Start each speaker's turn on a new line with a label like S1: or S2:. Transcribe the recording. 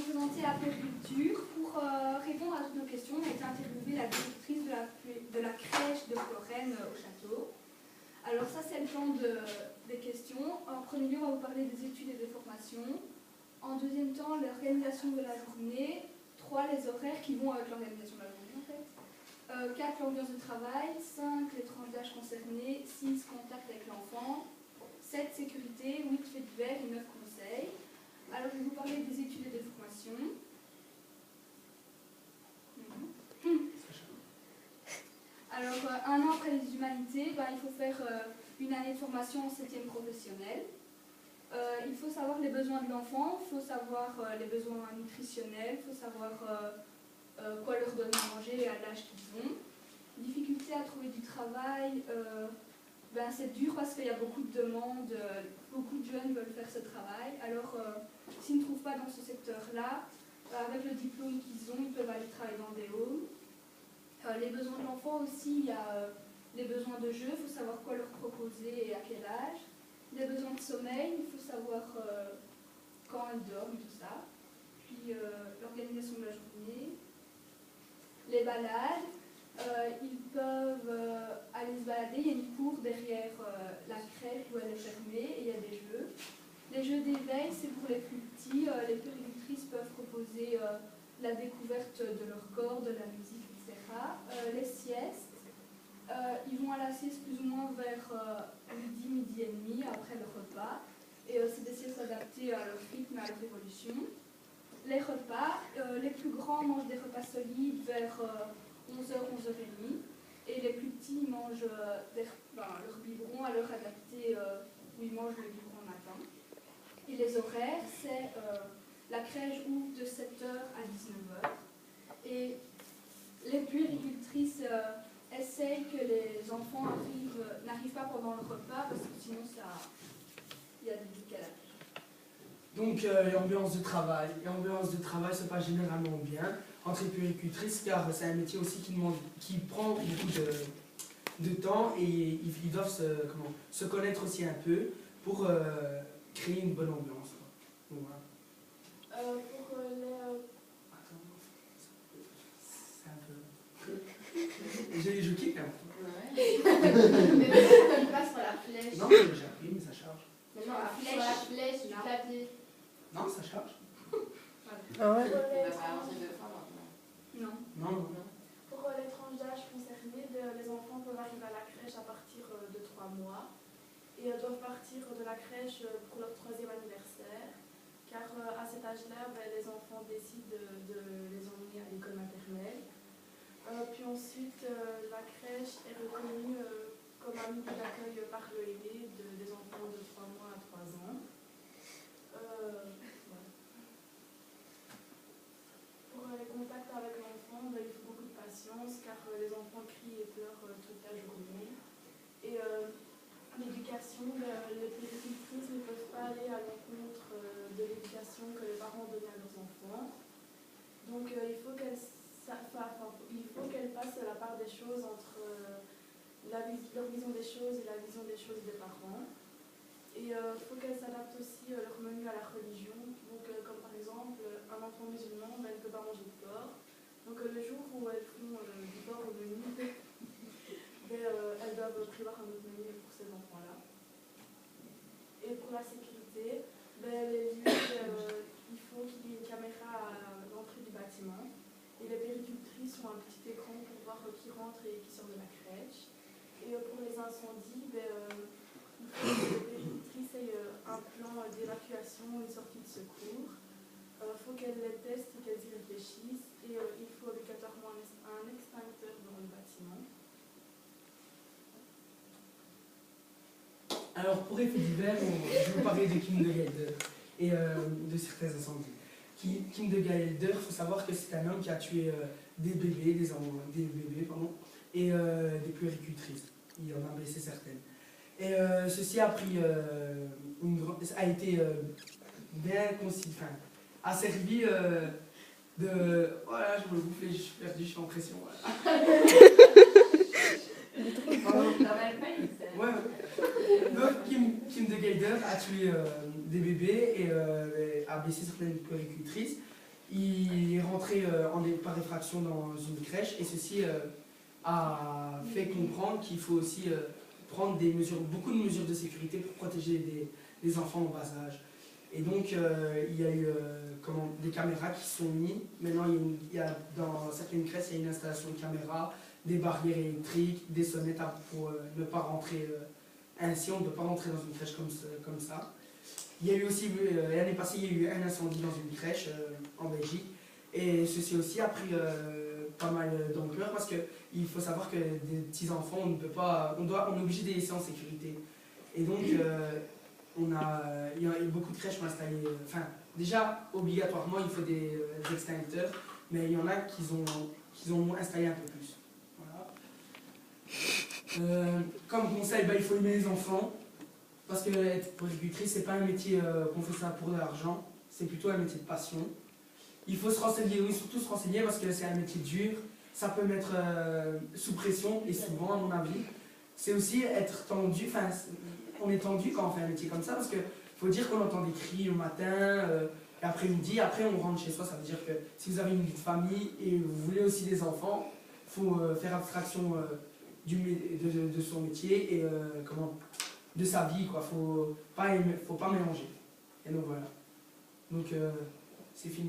S1: nous présenter la puériculture. Pour répondre à toutes nos questions, on a été interviewé la directrice de la crèche de Florène au château. Alors ça, c'est le plan des questions. En premier lieu, on va vous parler des études et des formations. En deuxième temps, l'organisation de la journée. 3, les horaires qui vont avec l'organisation de la journée en fait. 4, l'ambiance de travail. 5, les tranches d'âge concernées. 6, contact avec l'enfant. 7, sécurité. 8, faits divers et 9, conseils. Alors, je vais vous parler des études et des formations. Alors, un an après les humanités, il faut faire une année de formation en 7e professionnelle. Il faut savoir les besoins de l'enfant, il faut savoir les besoins nutritionnels, il faut savoir quoi leur donner à manger à l'âge qu'ils ont. Difficulté à trouver du travail, c'est dur parce qu'il y a beaucoup de demandes, beaucoup de jeunes veulent faire ce travail. Alors, s'ils ne trouvent pas dans ce secteur-là, avec le diplôme qu'ils ont, ils peuvent aller travailler dans des homes. Les besoins de l'enfant aussi, il y a les besoins de jeu, il faut savoir quoi leur proposer et à quel âge. Les besoins de sommeil, il faut savoir quand ils dorment, tout ça. Puis l'organisation de la journée. Les balades, ils peuvent aller se balader. Il y a une cour derrière la crèche où elle est fermée et il y a des jeux. Les jeux d'éveil, c'est pour les plus petits. Les puéricultrices peuvent proposer la découverte de leur corps, de la musique, etc. Les siestes. Ils vont à la sieste plus ou moins vers midi, midi et demi, après le repas. Et c'est des siestes adaptées à leur rythme, à leur évolution. Les repas, les plus grands mangent des repas solides vers 11h, 11h30. Et les plus petits mangent leur biberon à l'heure adaptée où ils mangent le biberon le matin. Et les horaires, c'est la crèche ouvre de 7h à 19h. Et les puéricultrices essayent que les enfants n'arrivent pas pendant le repas parce que sinon il y a des décalages.
S2: Donc l'ambiance de travail. L'ambiance de travail se passe généralement bien entre les puéricultrices car c'est un métier aussi qui prend beaucoup de temps et ils doivent se connaître aussi un peu pour créer une bonne ambiance. Donc, voilà.
S3: Pour les...
S2: Attends, c'est un peu... Je quitte un peu.
S3: Mais ça ne passe sur la flèche.
S2: Non, j'ai appris, mais ça charge.
S3: Mais non, sur la flèche du clavier.
S2: Non, ça charge.
S4: Ah ouais.
S1: Non.
S2: Non.
S3: Pour les tranches d'âge concernées, les enfants peuvent arriver à la crèche à partir de 3 mois et doivent partir de la crèche pour leur 3e anniversaire, car à cet âge-là, les enfants décident de les emmener à l'école maternelle. Puis ensuite, la crèche est reconnue comme un milieu d'accueil par l'ONE des enfants de 3 mois à 3 ans. Pour les contacts avec l'enfant, il faut beaucoup de patience car les enfants crient et pleurent toute la journée. Et l'éducation, les puéricultrices ne peuvent pas aller à l'encontre de l'éducation que les parents donnent à leurs enfants. Donc il faut qu'elles fassent la part des choses entre leur vision des choses et la vision des choses des parents. Et il faut qu'elles s'adaptent aussi leur menu à la religion. Donc, comme par exemple, un enfant musulman ne peut pas manger de porc. Donc, le jour où elles font du porc au menu, elles doivent prévoir un autre menu pour ces enfants-là. Et pour la sécurité, les lieux, il faut qu'il y ait une caméra à l'entrée du bâtiment. Et les puéricultrices ont un petit écran pour voir qui rentre et qui sort de la crèche. Et pour les incendies, il faut que les puéricultrices aient un plan d'évacuation, une sortie de secours. Il faut qu'elles les testent et qu'elles y réfléchissent. Et il faut obligatoirement un extincteur dans le bâtiment.
S2: Alors pour effet divers, je vais vous parler de Kim de Gelder et de certains incendies. Kim de Gelder, il faut savoir que c'est un homme qui a tué des bébés, et des puéricultrices. Il en a blessé certaines. Et ceci a été bien a servi de... Voilà, je me bouffe, je suis perdu, je suis en pression. Voilà. Ouais. Donc Kim de Gelder a tué des bébés et a blessé certaines puéricultrices. il est rentré par effraction dans une crèche et ceci a fait comprendre qu'il faut aussi prendre beaucoup de mesures de sécurité pour protéger les enfants au bas âge. Et donc il y a eu des caméras qui sont mises. Maintenant dans certaines crèches il y a une installation de caméras, des barrières électriques, des sonnettes pour ne pas rentrer ainsi. On ne peut pas rentrer dans une crèche comme ça. Il y a eu aussi, l'année passée, il y a eu un incendie dans une crèche en Belgique. Et ceci aussi a pris pas mal d'ampleur parce qu'il faut savoir que des petits-enfants, on est obligé de les laisser en sécurité. Et donc, il y a beaucoup de crèches qui ont installé. Enfin, déjà, obligatoirement, il faut des extincteurs, mais il y en a qui ont installé un peu plus. Voilà. Comme conseil, il faut aimer les enfants. Parce que être puéricultrice, c'est pas un métier qu'on fait ça pour de l'argent, c'est plutôt un métier de passion. Il faut se renseigner, oui, surtout se renseigner parce que c'est un métier dur, ça peut mettre sous pression, et souvent, à mon avis. C'est aussi être tendu, enfin, on est tendu quand on fait un métier comme ça, parce qu'il faut dire qu'on entend des cris le matin, l'après-midi, après on rentre chez soi, ça veut dire que si vous avez une vie de famille et vous voulez aussi des enfants, il faut faire abstraction de son métier et de sa vie, quoi. Faut pas mélanger. Et donc voilà. Donc c'est fini.